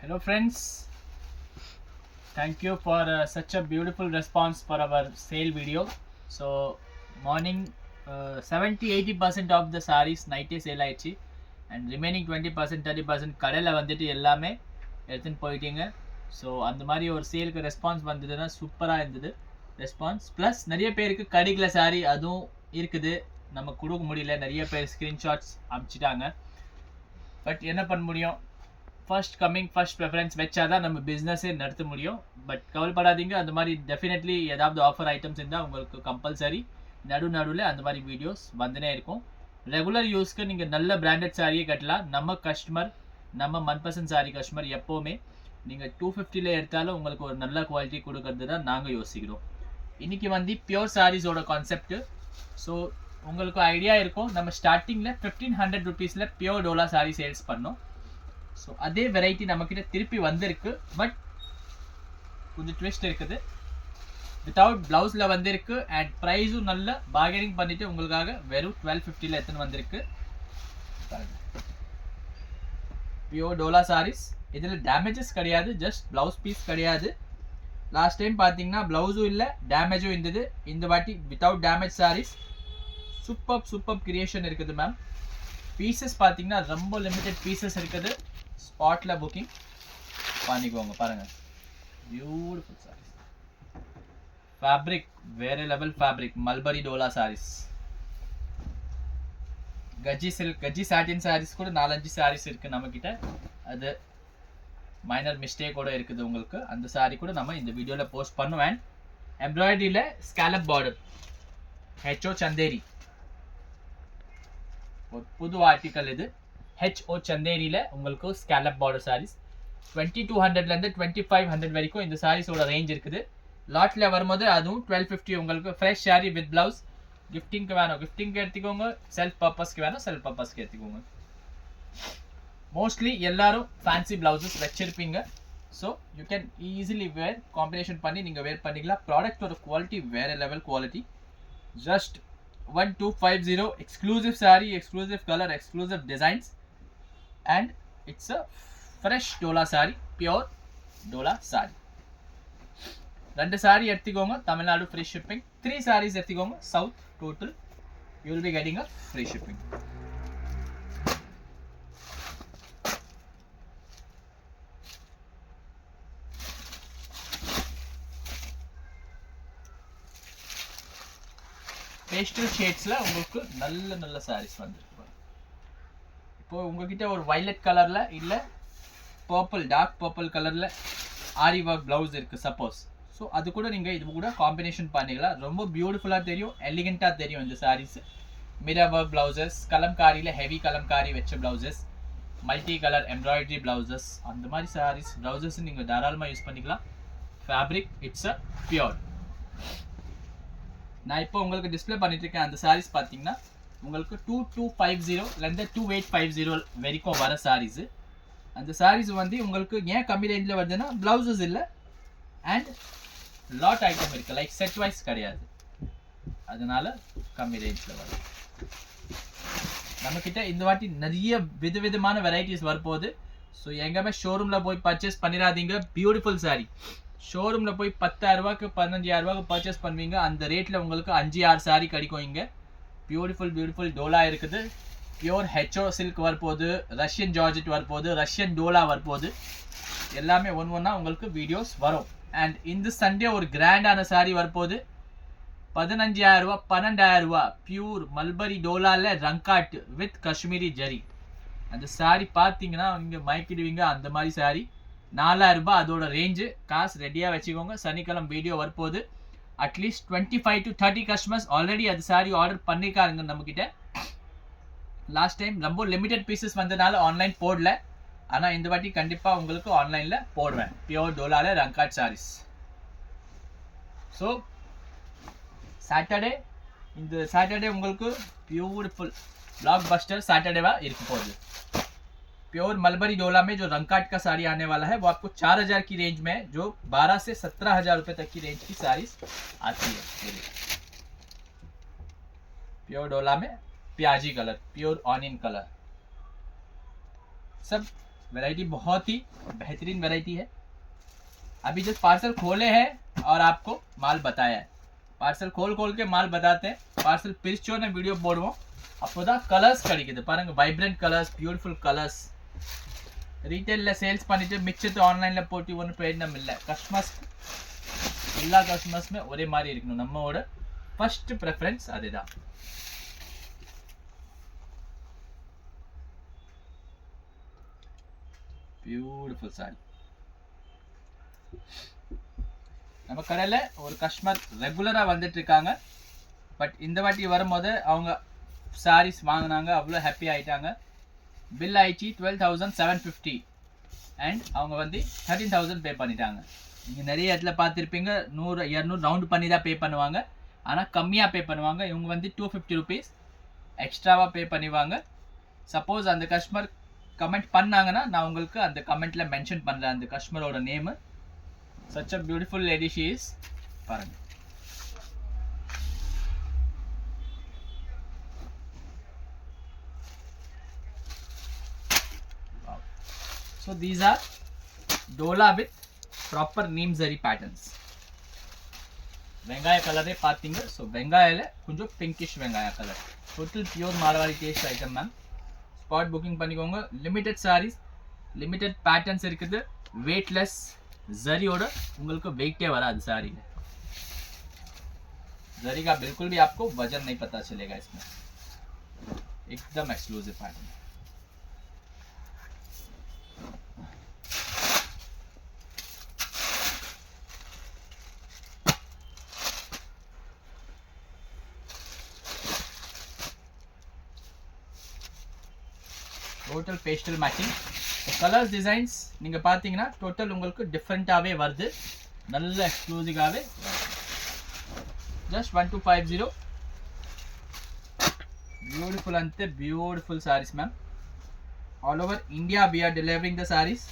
Hello friends, thank you for such a beautiful response for our sale video. So morning 70-80% of the sarees night sale ஆயிடுச்சு and remaining 20% 30% கடையில் வந்துட்டு எல்லாமே எடுத்துன்னு போயிட்டீங்க. So அந்த மாதிரி ஒரு சேலுக்கு ரெஸ்பான்ஸ் வந்ததுன்னா சூப்பராக இருந்தது ரெஸ்பான்ஸ். ப்ளஸ் நிறைய பேருக்கு கிடைக்கல சாரி, அதுவும் இருக்குது, நம்ம கொடுக்க முடியல. நிறைய பேர் ஸ்க்ரீன்ஷாட்ஸ் அனுப்பிச்சிட்டாங்க. பட் என்ன பண்ண முடியும், ஃபர்ஸ்ட் கம்மிங் ஃபர்ஸ்ட் ப்ரெஃபரன்ஸ் வச்சா தான் நம்ம பிஸ்னஸே நடத்த முடியும். பட் கவலைப்படாதீங்க, அந்த மாதிரி டெஃபினெட்லி ஏதாவது ஆஃபர் ஐட்டம்ஸ் இருந்தால் உங்களுக்கு கம்பல்சரி நடுவில் அந்த மாதிரி வீடியோஸ் வந்துனே இருக்கும். ரெகுலர் யூஸ்க்கு நீங்கள் நல்ல பிராண்டட் சாரியே கட்டலாம். நம்ம கஸ்டமர், நம்ம மன்பசந்த் சாரி கஸ்டமர் எப்போவுமே நீங்கள் 250 எடுத்தாலும் உங்களுக்கு ஒரு நல்ல குவாலிட்டி கொடுக்கறது தான் நாங்கள் யோசிக்கிறோம். இன்றைக்கி வந்து பியோர் சாரீஸோட கான்செப்ட். ஸோ உங்களுக்கு ஐடியா இருக்கும், நம்ம ஸ்டார்டிங்கில் 1500 rupees pure Dola sorry sales பண்ணோம். ஸோ அதே வெரைட்டி நம்மக்கிட்ட திருப்பி வந்திருக்கு. பட் கொஞ்சம் ட்விஸ்ட் இருக்குது, வித்தவுட் ப்ளவுஸில் வந்திருக்கு அண்ட் ப்ரைஸும் நல்ல பார்கெனிங் பண்ணிவிட்டு உங்களுக்காக வெறும் 1250 எடுத்துன்னு வந்திருக்கு. பியோர் டோலா சாரீஸ், இதில் டேமேஜஸ் கிடையாது, ஜஸ்ட் ப்ளவுஸ் பீஸ் கிடையாது. லாஸ்ட் டைம் பார்த்தீங்கன்னா ப்ளவுஸும் இல்லை, டேமேஜும் இருந்தது. இந்த வாட்டி without damage saris. Super creation இருக்குது மேம். பீசஸ் பார்த்தீங்கன்னா ரொம்ப லிமிட்டட் பீசஸ் இருக்குது. ஸ்பாட்டில் புக்கிங் பண்ணிக்கோங்க. பாருங்கள், பியூட்டிஃபுல் சாரீஸ். ஃபேப்ரிக் வேறு level fabric. Mulberry dola saris. Gajji silk, gajji satin saris கூட 4-5 சாரீஸ் இருக்குது நம்மக்கிட்ட. அது மைனர் மிஸ்டேக்கோட இருக்குது உங்களுக்கு. அந்த சாரீ கூட நம்ம இந்த வீடியோவில் போஸ்ட் பண்ணுவேன். எம்ப்ராய்டரியில் ஸ்கேலப் பார்டர், ஹெச்ஓ சந்தேரி, ஒரு புது ஆர்டிக்கல் இது. ஹெச்ஓ சந்தேரியில் உங்களுக்கு ஸ்கேலப் பார்டர் சாரீஸ் 2200 2500 வரைக்கும் இந்த சாரீஸோட ரேஞ்ச் இருக்குது. லாட்டில் வரும்போது அதுவும் 1250 உங்களுக்கு. Fresh sari with blouse. கிஃப்டிங்க்கு வேணும் கிஃப்டிங்க்கு எடுத்துக்கோங்க, செல்ஃப் பர்பஸ்க்கு வேணும் செல்ஃப் பர்பஸ்க்கு எடுத்துக்கோங்க. மோஸ்ட்லி எல்லாரும் ஃபேன்சி ப்ளவுசஸ் வச்சிருப்பீங்க. So you can easily wear, combination பண்ணி நீங்கள் வேர் பண்ணிக்கலாம். ப்ராடக்டோட குவாலிட்டி வேறு level quality. Just 1250 exclusive sari, exclusive colour, exclusive designs and it's a fresh dola sari, pure dola sari. 2 sari எடுத்துக்கோங்க, தமிழ்நாடு ஃப்ரீ ஷிப்பிங். 3 சாரீஸ் எடுத்துக்கோங்க, south total you will be getting a free shipping. Pastel ஷேட்ஸில் உங்களுக்கு நல்ல சாரீஸ் வந்துருக்கு. இப்போது உங்ககிட்ட ஒரு வைலட் கலரில் இல்லை பர்பிள், டார்க் பர்பிள் கலரில் ஆரி ஒர்க் ப்ளவுஸ் இருக்குது சப்போஸ். ஸோ அது கூட நீங்கள் இது கூட காம்பினேஷன் பண்ணிக்கலாம். ரொம்ப பியூட்டிஃபுல்லாக தெரியும், எலிகெண்ட்டாக தெரியும் இந்த சாரீஸ். மிரர் ஒர்க் ப்ளவுசஸ், கலம்காரியில் ஹெவி கலம்காரி வச்ச blouses, multi colour embroidery blouses, அந்த மாதிரி சாரீஸ் ப்ளவுசஸ் நீங்கள் தாராளமாக யூஸ் பண்ணிக்கலாம். Fabric it's a pure. நான் இப்போ உங்களுக்கு டிஸ்பிளே பண்ணிட்டு இருக்கேன் அந்த சாரீஸ் பார்த்தீங்கன்னா உங்களுக்கு 2250 2850 வரைக்கும் வர சாரீஸு. அந்த சாரீஸ் வந்து உங்களுக்கு ஏன் கம்மி ரேஞ்சில் வருதுன்னா ப்ளவுசஸ் இல்லை அண்ட் லாட் ஐட்டம் இருக்குது, லைக் செட் வைஸ் கிடையாது, அதனால கம்மி ரேஞ்சில் வருது. நம்மக்கிட்ட இந்த வாட்டி நிறைய விதவிதமான வெரைட்டிஸ் வரப்போகுது. ஸோ எங்கேயுமே ஷோரூமில் போய் பர்ச்சேஸ் பண்ணிடாதீங்க. பியூட்டிஃபுல் சாரீ ஷோரூமில் போய் 10,000 ரூபாய்க்கு 15,000 ரூபாய்க்கு பர்ச்சேஸ் பண்ணுவீங்க, அந்த ரேட்டில் உங்களுக்கு 5-6 சாரீ கிடைக்கும். இங்கே பியூட்டிஃபுல் டோலா இருக்குது. பியூர் ஹெச்ஓ சில்க் வரப்போகுது, ரஷ்யன் ஜார்ஜெட் வரப்போகுது, ரஷ்யன் டோலா வரப்போகுது. எல்லாமே ஒன்றா உங்களுக்கு வீடியோஸ் வரும். அண்ட் இந்த சண்டே ஒரு கிராண்டான சாரீ வரப்போகுது. 15,000 ரூபா 12,000 ரூபா பியூர் மல்பரி டோலாவில் ரங்காட் வித் காஷ்மீரி ஜரி. அந்த சாரீ பார்த்தீங்கன்னா இங்கே மயக்கிடுவீங்க. அந்த மாதிரி சாரீ 4,000 ரூபாய் அதோட ரேஞ்சு. காசு ரெடியாக வச்சுக்கோங்க, சனிக்கிழமை வீடியோ வரப்போகுது. அட்லீஸ்ட் 25 to 30 கஸ்டமர்ஸ் ஆல்ரெடி அது சாரீ ஆர்டர் பண்ணியிருக்காருங்க நம்மக்கிட்ட. லாஸ்ட் டைம் ரொம்ப லிமிடெட் பீசஸ் வந்ததுனால ஆன்லைன் போடல, ஆனால் இந்த வாட்டி கண்டிப்பாக உங்களுக்கு ஆன்லைனில் போடுவேன். பியோர் டோலாவில் ரங்காட் சாரீஸ். ஸோ சாட்டர்டே, இந்த சாட்டர்டே உங்களுக்கு பியூட்டிஃபுல் ब्लॉक बस्टर सैटरडे இருக்க போகுது. प्योर मलबरी डोला में जो रंगकाट का साड़ी आने वाला है वो आपको 4,000 की रेंज में, जो 12 से 17,000 रुपए तक की रेंज की साड़ीज आती है. प्योर डोला में प्याजी कलर, प्योर ऑनियन कलर, सब वैरायटी बहुत ही बेहतरीन वैरायटी है। अभी जस्ट पार्सल खोले हैं और आपको माल बताया है। पार्सल खोल के माल बताते हैं। पार्सल पिरिचोने वीडियो போடுவோம், அப்போதான் கலர்ஸ் கிடைக்குது பாருங்க, வைப்ரண்ட் கலர்ஸ், பியூட்டிஃபுல் கலர்ஸ். ரீட்டைல்ல சேல்ஸ் பண்ணிட்டு மிச்சத்தை ஆன்லைன்ல போட்டு ஒன்றும் பிரயோஜனம் இல்லை. கஸ்டமர்ஸ் எல்லா கஸ்டமர்ஸுமே ஒரே மாதிரி இருக்கணும், நம்மளோட ஃபர்ஸ்ட் ப்ரெஃபரன்ஸ் அதுதான். Beautiful sorry. நம்ம கடையில் ஒரு கஸ்டமர் ரெகுலராக வந்துட்டு இருக்காங்க. பட் இந்த வாட்டி வரும்போது அவங்க சாரீஸ் வாங்கினாங்க, அவ்வளோ ஹாப்பி ஆகிட்டாங்க. பில் ஆயிடுச்சு 12,750 அண்ட் அவங்க வந்து 13,000 பே பண்ணிட்டாங்க. நீங்கள் நிறைய இடத்துல பார்த்துருப்பீங்க 100-200 ரவுண்ட் பண்ணி தான் பே பண்ணுவாங்க, ஆனால் கம்மியாக பே பண்ணுவாங்க. இவங்க வந்து 250 ருபீஸ் எக்ஸ்ட்ராவாக பே பண்ணுவாங்க. சப்போஸ் அந்த கஸ்டமர் கமெண்ட் பண்ணாங்கன்னா நான் உங்களுக்கு அந்த கமெண்ட்டில் மென்ஷன் பண்ணுறேன் அந்த கஸ்டமரோட name. Such a beautiful lady she is. பாருங்க. Wow. So these are Dola with proper neem zari patterns. வெங்காய கலரே பார்த்தீங்க. ஸோ வெங்காயில கொஞ்சம் பிங்கிஷ் வெங்காய colour. Total pure Marwadi taste item ma'am. Spot booking பண்ணிக்கோங்க. லிமிட்டட் சாரீஸ், லிமிட்டட் பேட்டர்ன்ஸ் இருக்குது. வெயிட்லெஸ் जरीओड उंगल वेटे वरा सारी में। जरी का बिल्कुल भी आपको वजन नहीं पता चलेगा इसमें, एकदम exclusive pattern. Total pastel matching colours designs நீங்கள் பார்த்தீங்கன்னா டோட்டல் உங்களுக்கு டிஃப்ரெண்ட்டாகவே வருது, நல்ல எக்ஸ்க்ளூசிவாகவே. ஜஸ்ட் 1250. பியூட்டிஃபுல் అంతే beautiful sarees ma'am. All over India we are delivering the sarees.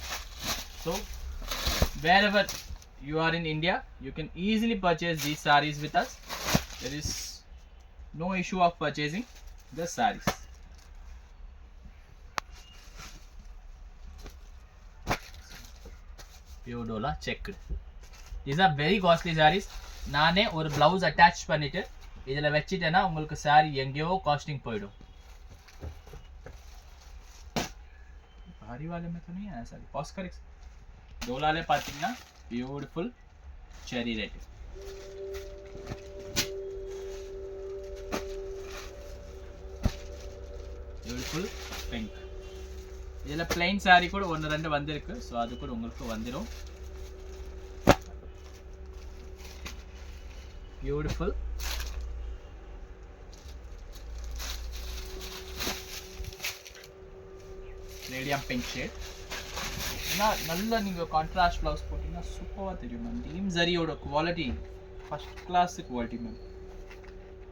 So wherever you are in India you can easily purchase these sarees with us. There is no issue of purchasing the sarees. Pure Dola checked. These are very costly sarees. நானே ஒரு blouse attach பண்ணிட்டு இதல வெச்சிட்டேனா உங்களுக்கு sorry எங்கேயோ costing போய்டும். भारी वाले में तो नहीं आया सारी. पॉज कर. डोला ले பாத்தீங்கன்னா beautiful cherry red, beautiful pink. இதில் பிளைன் சாரி கூட 1-2 வந்திருக்கு. ஸோ அது கூட உங்களுக்கு வந்துடும். Beautiful radium pink shade. ஏன்னா நல்லா நீங்கள் கான்ட்ராஸ்ட் ப்ளவுஸ் போட்டிங்கன்னா சூப்பராக தெரியும் மேம். நீம் ஜரியோட quality first class quality ma'am.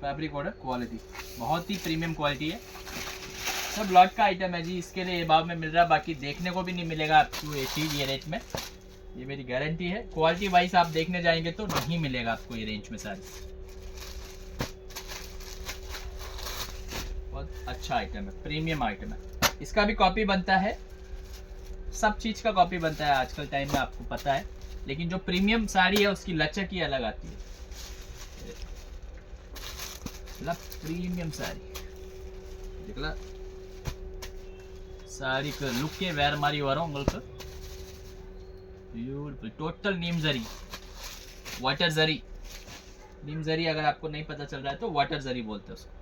Fabric order quality बहुत ही प्रीमियम क्वालिटी है. सब लॉट का आइटम है जी, इसके लिए ये भाव में मिल रहा है, बाकी देखने को भी नहीं मिलेगा आपको ये चीज़ ये रेट में. ये मेरी गारंटी है. क्वालिटी वाइज आप देखने जाएंगे तो नहीं मिलेगा आपको ये रेंज में सारी. बहुत अच्छा आइटम है, प्रीमियम आइटम है. इसका भी कॉपी बनता है, सब चीज़ का कॉपी बनता है आजकल टाइम में, आपको पता है. लेकिन जो प्रीमियम साड़ी है उसकी लचक ही अलग आती है. प्रीमियम साड़ी देखला साड़ी का लुक के वेर मारी वरों உங்களுக்கு ब्यूटीफुल. टोटल नीम जरी, वाटर जरी. नीम जरी अगर आपको नहीं पता चल रहा है तो वाटर जरी बोलते हैं उसको.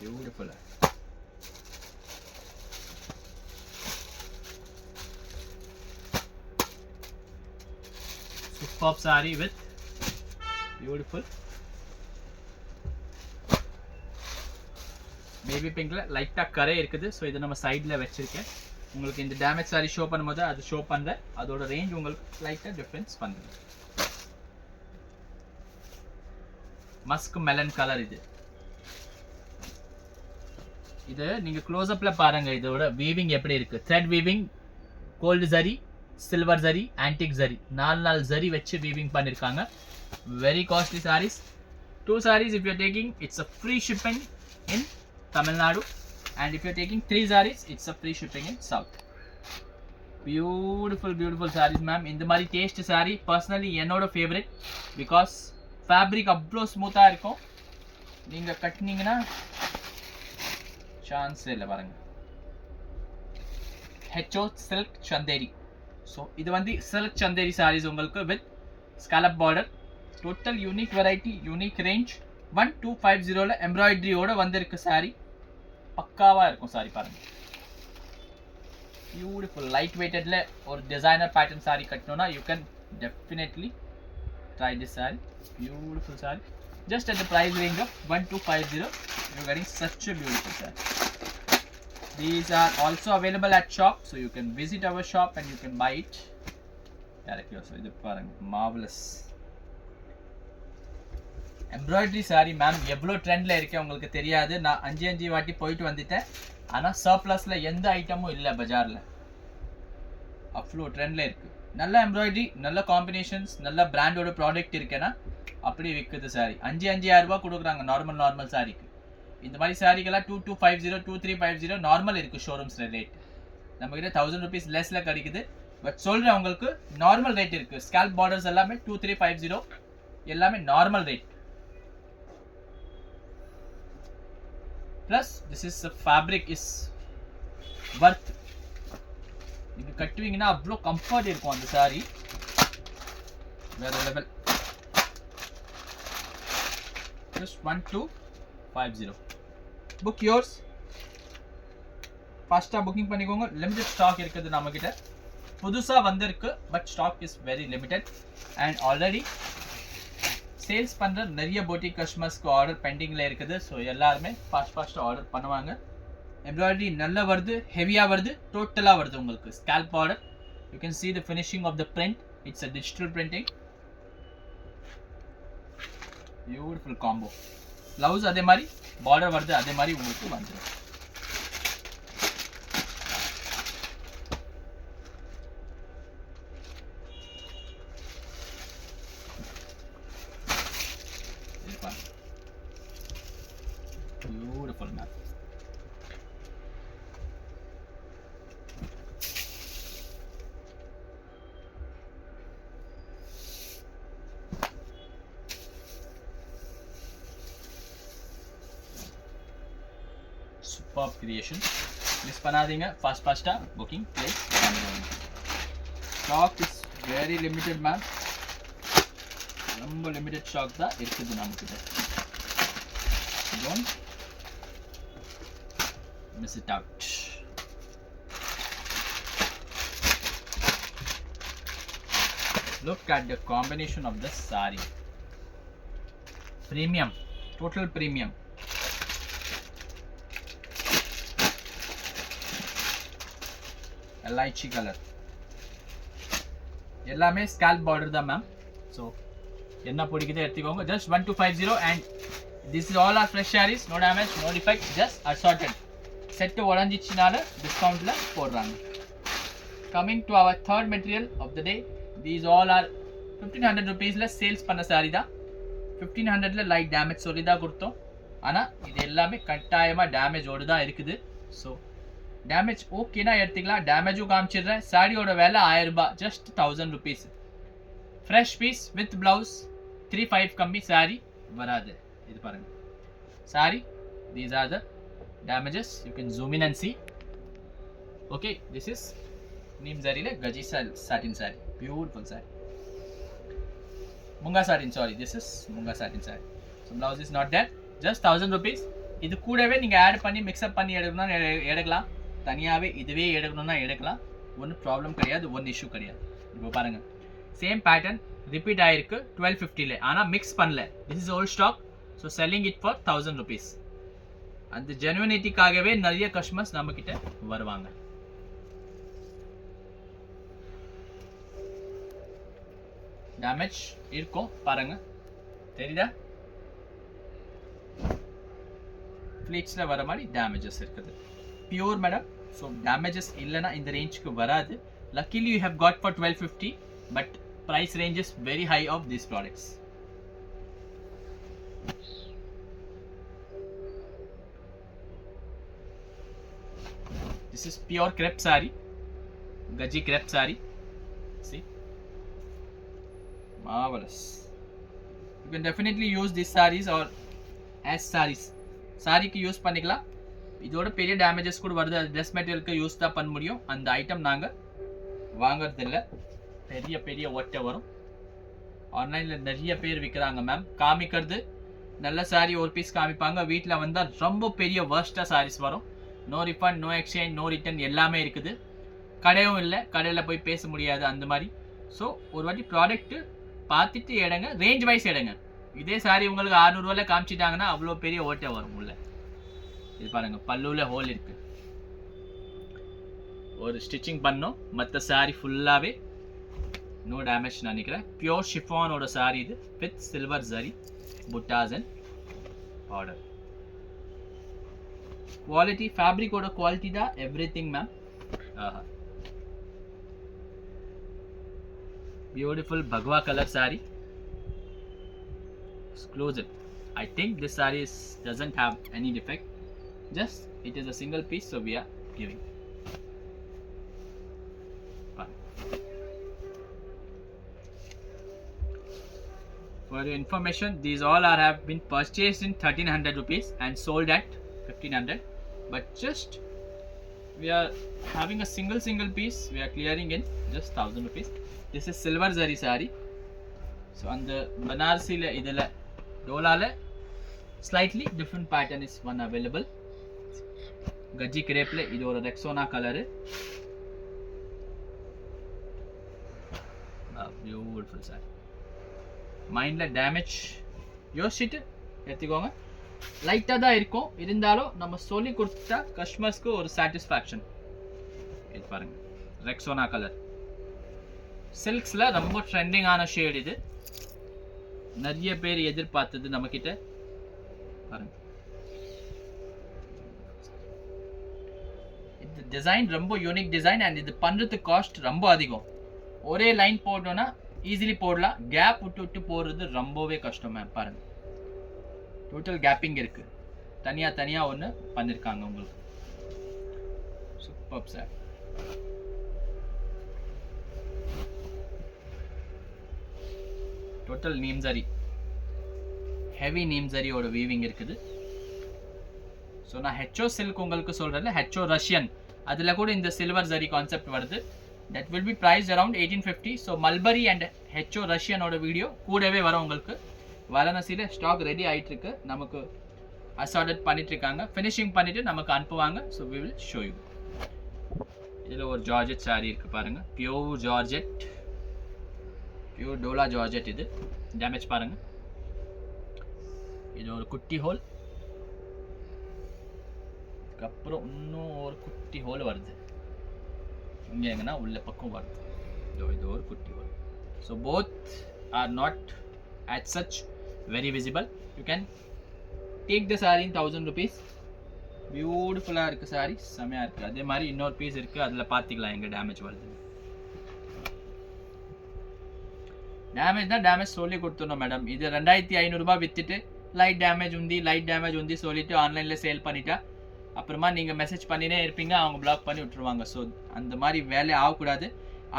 ब्यूटीफुल है. Superb sari with beautiful baby பிங்க்ல லைட்டா கரை இருக்குது. ஸோ இதை நம்ம சைடில் வச்சிருக்கேன். உங்களுக்கு இந்த டேமேஜ் சாரி ஷோ பண்ணும்போது அது ஷோ பண்ணுறேன். அதோட ரேஞ்ச் உங்களுக்கு லைட்டாக டிஃப்ரென்ஸ் பண்ணுறேன். மஸ்க் மெலன் கலர் இது. இது நீங்கள் க்ளோஸ்அப்பில் பாருங்கள். இதோட வீவிங் எப்படி இருக்குது. Thread weaving, gold zari, silver zari, antique zari, 4 zari வச்சு வீவிங் பண்ணியிருக்காங்க. Very costly sarees. 2 sarees if you are taking, it's a free shipping in Tamil Nadu and if you're taking 3 sarees, it's a free shipping in South. Beautiful sarees ma'am. இந்த மாதிரி taste saree personally என்னோட favourite, because fabric அவ்வளோ ஸ்மூத்தாக இருக்கும். நீங்கள் கட்டினீங்கன்னா சான்ஸே இல்லை பாருங்க. HO silk Chanderi. ஸோ இது வந்து சில்க் சந்தேரி சாரீஸ் உங்களுக்கு with scallop border. Total unique variety, unique range. 1250 எம்ப்ராய்டரியோட வந்திருக்கு சாரீ. பக்காவாக இருக்கும் சாரி பாருங்க. பியூட்டிஃபுல் லைட் வெயிட்டட்ல ஒரு டிசைனர் பேட்டர்ன் சாரி கட்டணும்னா you can definitely try this sari. Beautiful sari. Just at the price range of 1250 you're getting such a beautiful saree. These are also available at shop, so you can visit our shop and you can buy it directly. So இது பாருங்க, marvelous embroidery sorry ma'am. எவ்வளோ ட்ரெண்டில் இருக்கேன் உங்களுக்கு தெரியாது. நான் 5 வாட்டி போயிட்டு வந்துட்டேன். ஆனால் சர்ப்ளஸில் எந்த ஐட்டமும் இல்லை பஜாரில். அவ்வளோ ட்ரெண்டில் இருக்குது. நல்ல எம்ப்ராய்டரி, நல்ல காம்பினேஷன்ஸ், நல்ல பிராண்டோட ப்ராடக்ட் இருக்கேன்னா அப்படி விற்குது சாரி. 5,000 ரூபா கொடுக்குறாங்க நார்மல் சாரிக்கு. இந்த மாதிரி சாரிக்கெல்லாம் 2250, 2350 நார்மல் இருக்குது ஷோரூம்ஸில் ரேட். நம்மக்கிட்ட 1000 rupees லெஸ்ஸில் கிடைக்குது. பட் சொல்கிறேன் உங்களுக்கு நார்மல் ரேட் இருக்குது. ஸ்கால்ப் பார்டர்ஸ் எல்லாமே 2350 எல்லாமே normal rate. Plus this is the fabric is worth. நீங்க கட்டுவீங்கன்னா அவ்வளோ கம்ஃபர்ட் இருக்கும் அந்த சாரி. வேற லெவல். just 1250. book yours. ஃபாஸ்ட்டாக புக்கிங் பண்ணிக்கோங்க. லிமிடெட் ஸ்டாக் இருக்குது நம்மக்கிட்ட. புதுசாக வந்திருக்கு, but stock is very limited. And already sales பண்ணுற நிறைய போட்டிக் கஸ்டமர்ஸ்க்கு ஆர்டர் பெண்டிங்கில் இருக்குது. ஸோ எல்லாருமே ஃபாஸ்ட்டாக ஆர்டர் பண்ணுவாங்க. எம்ப்ராய்டரி நல்லா வருது, ஹெவியாக வருது, டோட்டலாக வருது உங்களுக்கு. Scalp border. You can see the finishing of the print. It's a digital printing. Beautiful combo. Blouse அதே மாதிரி, பார்டர் வருது அதே மாதிரி உங்களுக்கு வந்துடும். Beautiful map. Superb creation. Miss பண்ணாதீங்க. ஃபாஸ்ட்டாக புக்கிங் பிளேஸ் பண்ணிடுங்க. Stock is very limited ma'am. ரொம்ப லிமிட்டட் ஸ்டாக் தான் இருக்குது நம்மக்கிட்ட. Don't miss it out. Look at the combination of this saree. Premium, total premium. Lychee color. எல்லாமே ஸ்கால்ப் பார்டர் தான் ma'am. So என்ன பிடிக்குதோ எடுத்துக்கோங்க. just 1250 and this is all our fresh sarees. No damage, no defect, just assorted. Set உடஞ்சிச்சினால டிஸ்கவுண்ட்டில் போடுறாங்க. Coming to our third material of the day. These all are 1500 rupeesல sales பண்ண sorry தான். 1500ல light damage சொல்லி தான் கொடுத்தோம். ஆனால் இது எல்லாமே கட்டாயமாக டேமேஜோடு தான் இருக்குது. ஸோ டேமேஜ் ஓகேனா எடுத்துக்கலாம். டேமேஜும் காமிச்சிடுறேன். சாரியோட விலை 1000 ரூபாய், just 1000 rupees. Fresh piece with blouse. 35 கம்மி சாரி வராது. இது பாருங்க sari. These are the damages. You can zoom in and see. Okay, this is neem zari gaji satin saree. Beautiful saree. Munga satin, sorry, this is munga satin saree. So blouse is not there. Just 1000 rupees. இது கூடவே நீங்க add பண்ணி mix அப் பண்ணி எடுக்கணும்னா எடுக்கலாம். தனியாவே இதுவே எடுக்கணும்னா எடுக்கலாம். ஒன்றும் ப்ராப்ளம் கிடையாது, ஒன்றும் இஷ்யூ கிடையாது. இப்போ பாருங்க சேம் பேட்டர்ன் ரிப்பீட் ஆயிருக்கு 1250ல. ஆனால் மிக்ஸ் பண்ணல. This is old stock. So selling it for 1000 rupees. அந்த ஜெனுவினிட்டிக்காகவே நிறைய கஸ்டமர்ஸ் நம்ம கிட்ட வருவாங்க. டேமேஜ் இருக்கும் பாருங்க, தெரியுதா? ஃப்ளீட்ஸில் வர மாதிரி டேமேஜஸ் இருக்குது. Pure madam. ஸோ டேமேஜஸ் இல்லைன்னா இந்த ரேஞ்சுக்கு வராது. Luckily you have God for 1250, but price range is very high of these products. This is pure crepe saree, gaji crepe saree. See, marvelous. You can definitely use these sarees or as sarees. Saree க்கு use பண்ணிக்கலாம். இதோட பெரிய damages கூட வருது, அது dress மெட்டீரியலுக்கு use தான் பண்ண முடியும். அந்த ஐட்டம் நாங்கள் வாங்குறது இல்லை. பெரிய பெரிய ஒட்டை வரும். ஆன்லைனில் நிறைய பேர் விற்கிறாங்க மேம். காமிக்கிறது நல்ல சாரி ஒரு பீஸ் காமிப்பாங்க, வீட்டில் வந்தால் ரொம்ப பெரிய வேர்ஸ்ட்டாக சாரீஸ் வரும். No refund, no exchange, no return எல்லாமே இருக்குது. கடையும் இல்லை, கடையில் போய் பேச முடியாது அந்த மாதிரி. ஸோ ஒரு வாட்டி ப்ராடக்ட்டு பார்த்துட்டு எடுங்க, ரேஞ்ச் வைஸ் எடுங்க. இதே சாரி உங்களுக்கு 600 ரூபாயில் காமிச்சிட்டாங்கன்னா அவ்வளோ பெரிய ஓட்டை வரும் உள்ள. இது பாருங்கள், பல்லுவில் ஹோல் இருக்குது. ஒரு ஸ்டிச்சிங் பண்ணோம், மற்ற சாரி ஃபுல்லாகவே நோ டேமேஜ் நினைக்கிறேன். பியோர் ஷிஃபானோட சாரி இது, with silver zari buttas and border. Quality, ஃபேப்ரிக்கோட குவாலிட்டி தான் everything ma'am. Beautiful bhagwa colour sari, exclusive. I think this saree doesn't have any defect, just it is a single piece, so we are giving. For your information, these all have been purchased in 1300 rupees and sold at 1500, but just we are having a single piece, we are clearing in just 1000 rupees. This is silver zari saree. So on the Banarsi la idala dola la slightly different pattern is one available. Gaji crepe la idu oru Rexona color. Beautiful saree. மைண்டில் damage யோசிச்சுட்டு எடுத்துக்கோங்க. லைட்டாக தான் இருக்கும், இருந்தாலும் நம்ம சொல்லி கொடுத்தா கஸ்டமர்ஸ்க்கு ஒரு சாட்டிஸ்ஃபேக்ஷன். இது பாருங்கள், ரெக்ஸோனா கலர் சில்க்ஸில் ரொம்ப ட்ரெண்டிங்கான ஷேட். இது நிறைய பேர் எதிர்பார்த்தது நம்மக்கிட்ட. பாருங்க, இந்த டிசைன் ரொம்ப யூனிக் டிசைன் அண்ட் இது பண்ணுறதுக்கு காஸ்ட் ரொம்ப அதிகம். ஒரே லைன் போட்டோன்னா ஈஸிலி போடலாம், கேப் விட்டு விட்டு போடுறது ரொம்பவே கஷ்டம் மேம். பாருங்கள், டோட்டல் கேப்பிங் இருக்குது, தனியாக ஒன்று பண்ணியிருக்காங்க உங்களுக்கு. Super sir. Total neem zari, heavy neem ஜரியோட வீவிங் இருக்குது. ஸோ நான் ஹெச்ஓ சில்க் உங்களுக்கு சொல்கிறேன், ஹெச்ஓ ரஷ்யன், அதில் கூட இந்த சில்வர் ஜரி கான்செப்ட் வருது. That will be priced around 1850. So Mulberry and HO Russian ஓட வீடியோ கூடவே வரும் உங்களுக்கு. வாரணாசியில் ஸ்டாக் ரெடி ஆகிட்டு இருக்கு, நமக்கு அசார்டட் பண்ணிட்டு இருக்காங்க, ஃபினிஷிங் பண்ணிட்டு நமக்கு அனுப்புவாங்க. So we will show you. இதில் ஒரு ஜார்ஜெட் சாரீ இருக்குது பாருங்கள், pure georgette, pure Dola georgette. இது டேமேஜ் பாருங்கள், இது ஒரு குட்டி ஹோல், அதுக்கப்புறம் இன்னும் ஒரு குட்டி ஹோல் வருது இங்கே எங்கன்னா உள்ள பக்கம் வருது. இது ஒரு குட்டி whole. So both are not at such very visible. You can take the sorry in 1000 rupees. பியூட்டிஃபுல்லாக இருக்குது சாரி, செம்மையாக இருக்குது. அதே மாதிரி இன்னொரு பீஸ் இருக்குது, அதில் பார்த்துக்கலாம் எங்கே டேமேஜ் வருது. டேமேஜ்னா டேமேஜ் சொல்லி கொடுத்துடணும் மேடம். இது 2500 ரூபாய் விற்றுட்டு லைட் டேமேஜ் உந்தி சொல்லிவிட்டு ஆன்லைனில் சேல் பண்ணிட்டா அப்புறமா நீங்கள் மெசேஜ் பண்ணினே இருப்பீங்க, அவங்க பிளாக் பண்ணி விட்டுருவாங்க. ஸோ அந்த மாதிரி வேலை ஆகக்கூடாது.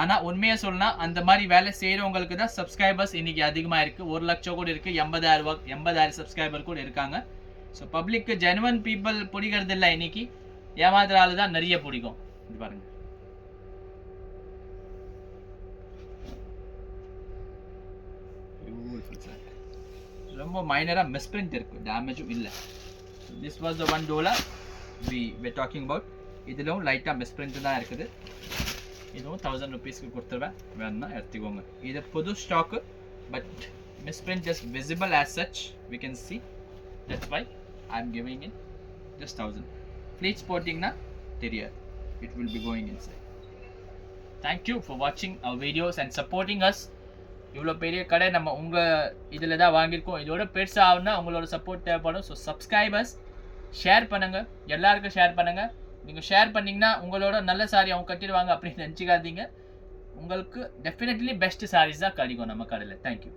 ஆனால் உண்மையாக சொல்லலாம், அந்த மாதிரி வேலை செய்கிறவங்களுக்கு தான் சப்ஸ்கிரைபர்ஸ் இன்றைக்கி அதிகமாக இருக்குது. 1 லட்சம் கூட இருக்குது, 80,000 சப்ஸ்கிரைபர் கூட இருக்காங்க. ஸோ பப்ளிக்கு ஜெனுவன் பீப்புள் பிடிக்கிறது இல்லை, இன்றைக்கி ஏமாத்துற தான் நிறைய பிடிக்கும். இது பாருங்கள், ரொம்ப மைனராக மிஸ்பிரிண்ட் இருக்குது, டேமேஜும் இல்லை. This was the one Dola we were talking about. இதிலும் லைட்டாக மிஸ்பிரிண்ட் தான் இருக்குது. இதுவும் 1000 rupeesக்கு கொடுத்துருவேன், வேணும்னா எடுத்துக்கோங்க. இது புது stock, but misprint just visible as such, we can see. That's why I am giving it just 1000. Pleats போட்டிங்கன்னா தெரியாது, it will be going inside. Thank you for watching our videos and supporting us. இவ்வளோ பெரிய கடை நம்ம உங்கள் இதில் தான் வாங்கியிருக்கோம். இதோட பெருசாக ஆகுனா உங்களோட சப்போர்ட் தேவைப்படும். ஸோ சப்ஸ்கிரைபர்ஸ் ஷேர் பண்ணுங்கள், எல்லாருக்கும் ஷேர் பண்ணுங்கள். நீங்கள் ஷேர் பண்ணிங்கன்னா உங்களோட நல்ல சாரி அவங்க கட்டிடுவாங்க அப்படின்னு நினச்சிக்காதீங்க. உங்களுக்கு டெஃபினெட்லி பெஸ்ட் சாரீஸ் தான் கிடைக்கும் நம்ம கடையில். தேங்க்யூ.